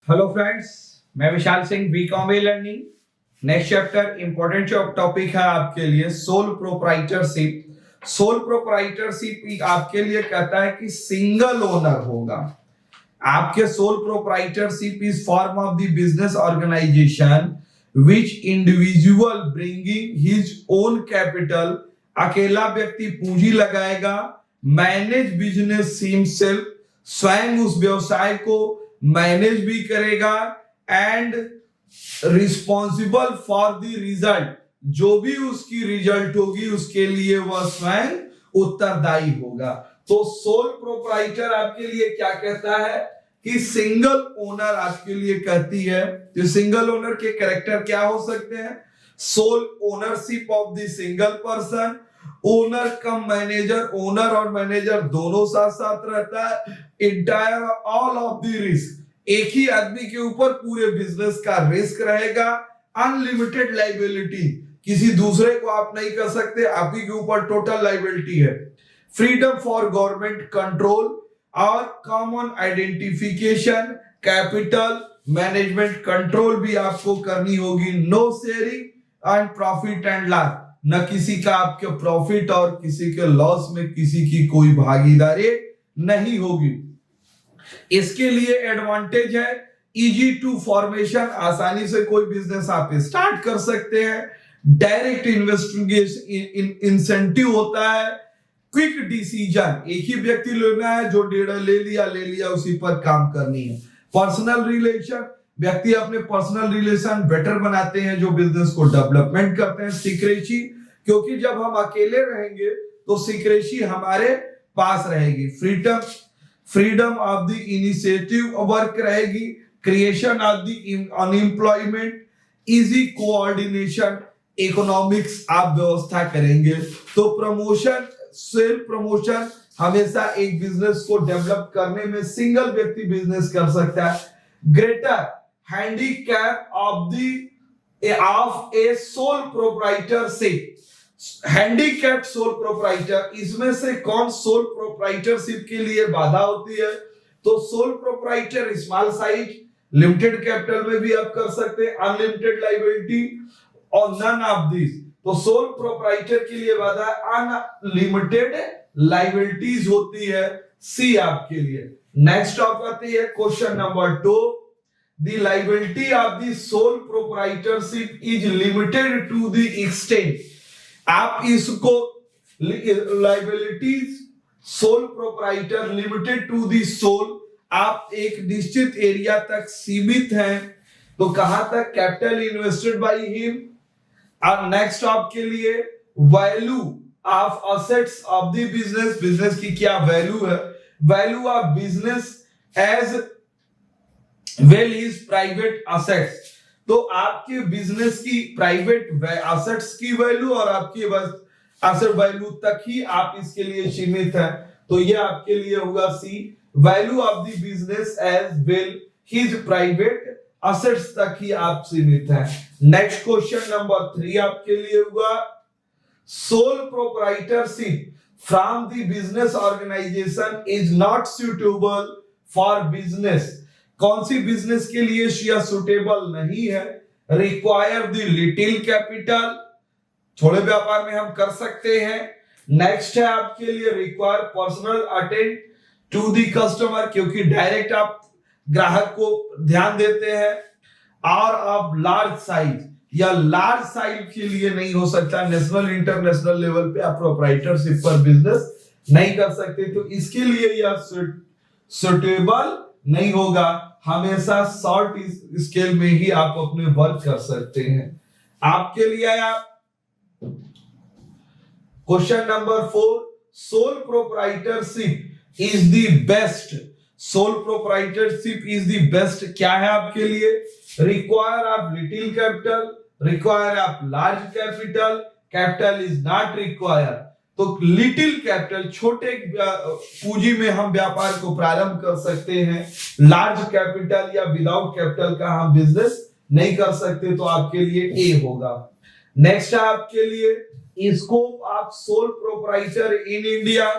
Hello friends, मैं Vishal Singh BCom a learning. Next chapter important topic है आपके लिए सोल प्रोप्राइटरशिप। सोल प्रोप्राइटरशिप आपके लिए कहता है कि सिंगल ओनर होगा। आपके sole proprietorship is form of the business organisation which individual bringing his own capital. अकेला व्यक्ति पूंजी लगाएगा, मैनेज बिजनेस हिमसेल्फ, स्वयं उस व्यवसाय को मैनेज भी करेगा, and responsible for the result. जो भी उसकी रिजल्ट होगी उसके लिए वह स्वयं उत्तरदायी होगा। तो सोल प्रोप्राइटर आपके लिए क्या कहता है कि सिंगल ओनर आपके लिए कहती है। तो सिंगल ओनर के कैरेक्टर क्या हो सकते हैं? Sole ownership of the single person, owner cum manager, owner और मैनेजर दोनों साथ साथ रहता है, entire all of the risk, एक ही आदमी के ऊपर पूरे बिजनेस का रिस्क रहेगा, अनलिमिटेड लाइबिलिटी, किसी दूसरे को आप नहीं कर सकते, आप ही के ऊपर टोटल लाइबिलिटी है, फ्रीडम फॉर गवर्नमेंट कंट्रोल और common identification, capital management control भी आपको करनी होगी, no sharing and profit and loss, न किसी का आपके प्रॉफिट और किसी के लॉस में किसी की कोई भागीदारी नहीं होगी। इसके लिए एडवांटेज है इजी टू फॉर्मेशन, आसानी से कोई बिजनेस आप स्टार्ट कर सकते हैं, डायरेक्ट इन्वेस्टिगेशन इंसेंटिव होता है, क्विक डिसीजन, एक ही व्यक्ति लेना है, जो डेटा ले लिया उसी पर काम करनी है, पर्सनल रिलेशन, व्यक्ति अपने पर्सनल रिलेशन बेटर बनाते हैं जो बिजनेस को डेवलपमेंट करते हैं, सीक्रेसी, क्योंकि जब हम अकेले रहेंगे तो सीक्रेसी हमारे पास रहेगी, freedom of the initiative work रहेगी, creation of the unemployment, easy coordination, economics आप व्यवस्था करेंगे। तो प्रमोशन, सेल्फ प्रमोशन, हमेशा एक बिजनेस को डेवलप करने में सिंगल व्यक्ति बिजनेस कर सकता है, greater handicap of A sole proprietorship, handicapped sole proprietor, इसमें से कौन सोल प्रोप्राइटरशिप के लिए बाधा होती है? तो sole proprietor small size, limited capital में भी आप कर सकते हैं, अनलिमिटेड लायबिलिटी और नन ऑफ दिस। तो सोल प्रोप्राइटर के लिए बाधा अनलिमिटेड लायबिलिटीज होती है, सी आपके लिए। नेक्स्ट आप आती है question number 2, the liability of the sole proprietorship is limited to the extent, आप इसको liabilities sole proprietor limited to the sole, आप एक निश्चित एरिया तक सीमित हैं, तो कहां तक? Capital invested by him. और नेक्स्ट आपके लिए value of assets of the business, business की क्या वैल्यू है, value of business as well is private assets, तो आपके बिजनेस की प्राइवेट असेट्स की वैल्यू और आपकी असेट वैल्यू तक ही आप इसके लिए सीमित हैं, तो ये आपके लिए होगा C, value of the business as well his private assets तक ही आप सीमित हैं। नेक्स्ट क्वेश्चन नंबर 3 आपके लिए होगा sole proprietorship from the business organisation is not suitable for business, कौन सी बिजनेस के लिए यह सुटेबल नहीं है? रिक्वायर द लिटिल कैपिटल, थोड़े व्यापार में हम कर सकते हैं। नेक्स्ट है आपके लिए require personal attend to the customer, क्योंकि डायरेक्ट आप ग्राहक को ध्यान देते हैं, और आप लार्ज साइज, या लार्ज साइज के लिए नहीं हो सकता, नेशनल इंटरनेशनल लेवल पे आप प्रोप्राइटरशिप पर बिजनेस नहीं कर सकते, तो इसके लिए यह सुटेबल नहीं होगा, हमेशा शॉर्ट स्केल में ही आप अपने वर्क कर सकते हैं। आपके लिए आया question number 4, soul proprietorship is the best, soul proprietorship is the best क्या है आपके लिए? Require of little capital, require of large capital, capital is not require, तो लिटिल कैपिटल, छोटे पूंजी में हम व्यापार को प्रारंभ कर सकते हैं, लार्ज कैपिटल या विदाउट कैपिटल का हम बिजनेस नहीं कर सकते, तो आपके लिए ए होगा। नेक्स्ट है आपके लिए scope of sole proprietor in India,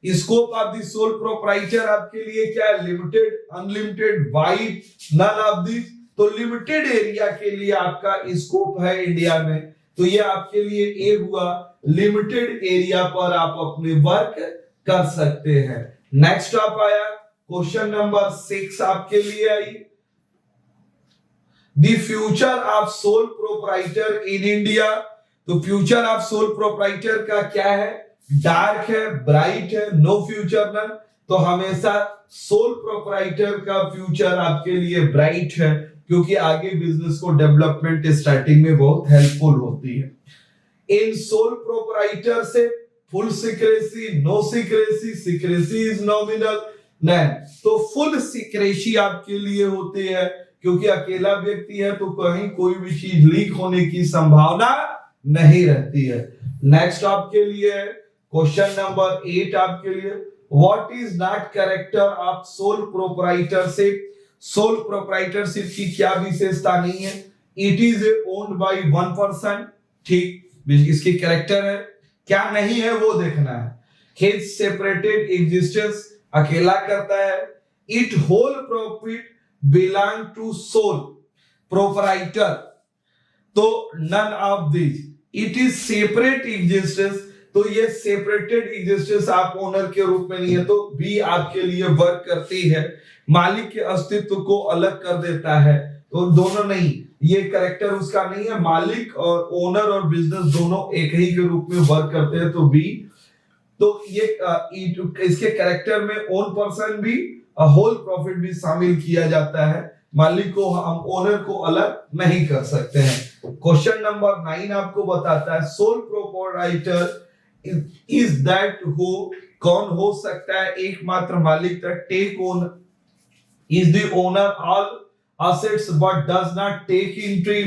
scope of the sole proprietor आपके लिए क्या है? Limited, unlimited, wide, none of this. तो लिमिटेड एरिया के लिए आपका स्कोप है इंडिया में, तो ये आपके लिए ए हुआ। लिमिटेड एरिया पर आप अपने वर्क कर सकते हैं। नेक्स्ट आप आया क्वेश्चन नंबर 6 आपके लिए I, the future of sole proprietor in India. तो फ्यूचर ऑफ सोल प्रोप्राइटर का क्या है? डार्क है, ब्राइट है, नो फ्यूचर नन। तो हमेशा सोल प्रोप्राइटर का फ्यूचर आपके लिए ब्राइट है, क्योंकि आगे बिजनेस को डेवलपमेंट स्टार्टिंग में बहुत हेल्पफुल होती है। इन सोल प्रोप्राइटर से full secrecy, no secrecy, secrecy is nominal, नहीं तो फुल सिक्रेसी आपके लिए होती है, क्योंकि अकेला व्यक्ति है तो कहीं कोई भी चीज लीक होने की संभावना नहीं रहती है। नेक्स्ट आपके लिए क्वेश्चन नंबर 8 आपके लिए, what is not character of sole proprietorship. Sole proprietorship की क्या विशेषता नहीं है? It is owned by one person, ठीक, इसकी कैरेक्टर है। क्या नहीं है वो देखना है। हिज सेपरेटेड एग्जिस्टेंस, अकेला करता है। It whole profit belong to sole proprietor, तो none of this. It is separate existence, तो ये सेपरेटेड एग्जिस्टेंस आप ओनर के रूप में नहीं है, तो बी आपके लिए वर्क करती है। मालिक के अस्तित्व को अलग कर देता है, तो दोनों नहीं, ये कैरेक्टर उसका नहीं है। मालिक और ओनर और बिजनेस दोनों एक ही के रूप में वर्क करते हैं, तो बी। तो ये इसके कैरेक्टर में ओन पर्सन भी, होल प्रॉफिट भी शामिल किया जाता है। मालिक को हम ओनर को अलग नहीं कर सकते हैं। क्वेश्चन नंबर 9 आपको बताता है, sole proprietor is that who, कौन हो सकता है एकमात्र मालिक तक, take own is the owner all assets but does not take entry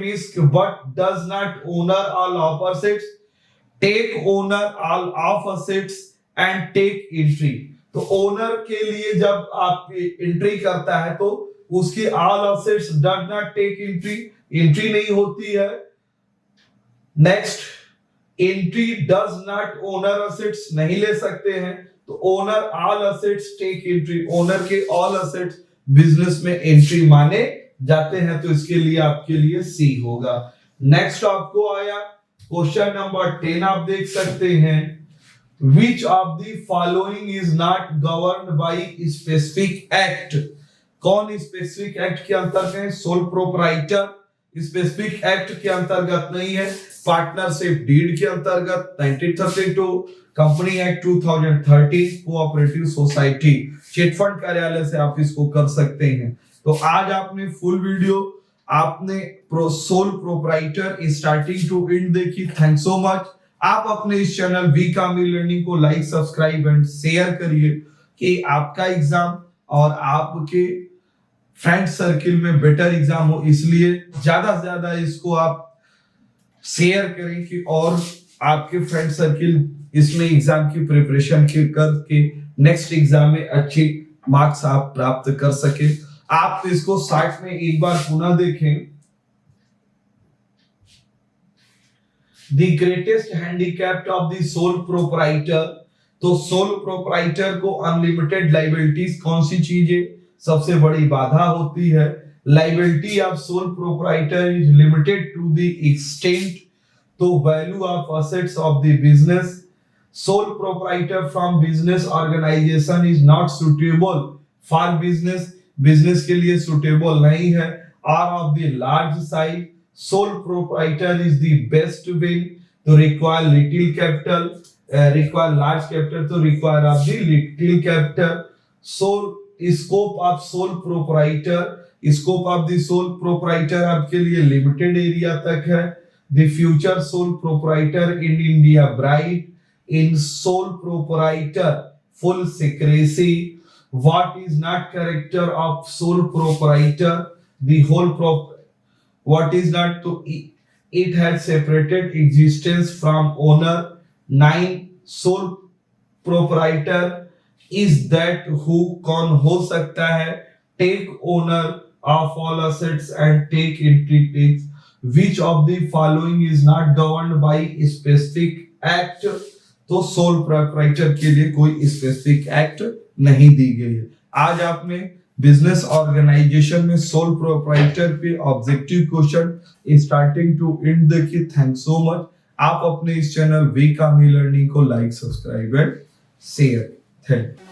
risk but does not owner all of assets, take owner all of assets and take entry। तो owner के लिए जब आप एंट्री करता है तो उसकी all assets does not take entry नहीं होती है। Next, entry does not owner assets नहीं ले सकते हैं, तो owner all assets take entry, owner के ऑल असेट्स बिजनेस में एंट्री माने जाते हैं, तो इसके लिए आपके लिए सी होगा। नेक्स्ट आपको आया क्वेश्चन नंबर 10 आप देख सकते हैं, which of the following is not governed by specific act. कौन स्पेसिफिक एक्ट के अंतर्गत है? सोल प्रोप्राइटर स्पेसिफिक एक्ट के अंतर्गत नहीं है। पार्टनरशिप डीड के अंतर्गत 1932, company act 2013, cooperative society, chit fund कार्यालय से आप इसको कर सकते हैं। तो आज आपने फुल वीडियो आपने sole proprietor starting to end देखी। Thanks so much. आप अपने इस चैनल वी कामिल लर्निंग को लाइक, सब्सक्राइब एंड शेयर करिए कि आपका एग्जाम और आपके फ्रेंड सर्किल में बेटर एग्जाम हो, इसलिए ज्यादा से ज्यादा इसको आप शेयर करें कि और आपके फ्रेंड सर्किल इसमें एग्जाम की प्रिपरेशन करके नेक्स्ट एग्जाम में अच्छे मार्क्स आप प्राप्त कर सके। आप इसको साथ में एक बार पुनः देखें। The greatest handicap of the sole proprietor, तो सोल प्रोप्राइटर को अनलिमिटेड लाइबिलिटीज कौन सी चीजें सबसे बड़ी बाधा होती है? Liability of sole proprietor is limited to the extent, तो value of assets of the business. Sole proprietor from business organization is not suitable for business, business के लिए suitable नहीं है। Are of the large size, sole proprietor is the best way to require little capital, require large capital तो require of the little capital। Sole scope of sole proprietor, scope of the sole proprietor आपके लिए limited area तक है। The future sole proprietor in India bright, in sole proprietor full secrecy। What is not character of sole proprietor? The whole what is not to it has separated existence from owner। 9 sole proprietor is that who कौन हो सकता है? take owner of all assets and take entry takes। which of the following is not governed by specific act? तो sole proprietor के लिए कोई specific act नहीं दी गई है। आज आपने बिजनेस ऑर्गेनाइजेशन में सोल प्रोप्राइटर पे objective question starting to end देखिए। Thanks so much. आप अपने इस चैनल वी कामी लर्निंग को like, subscribe and share. Thank you.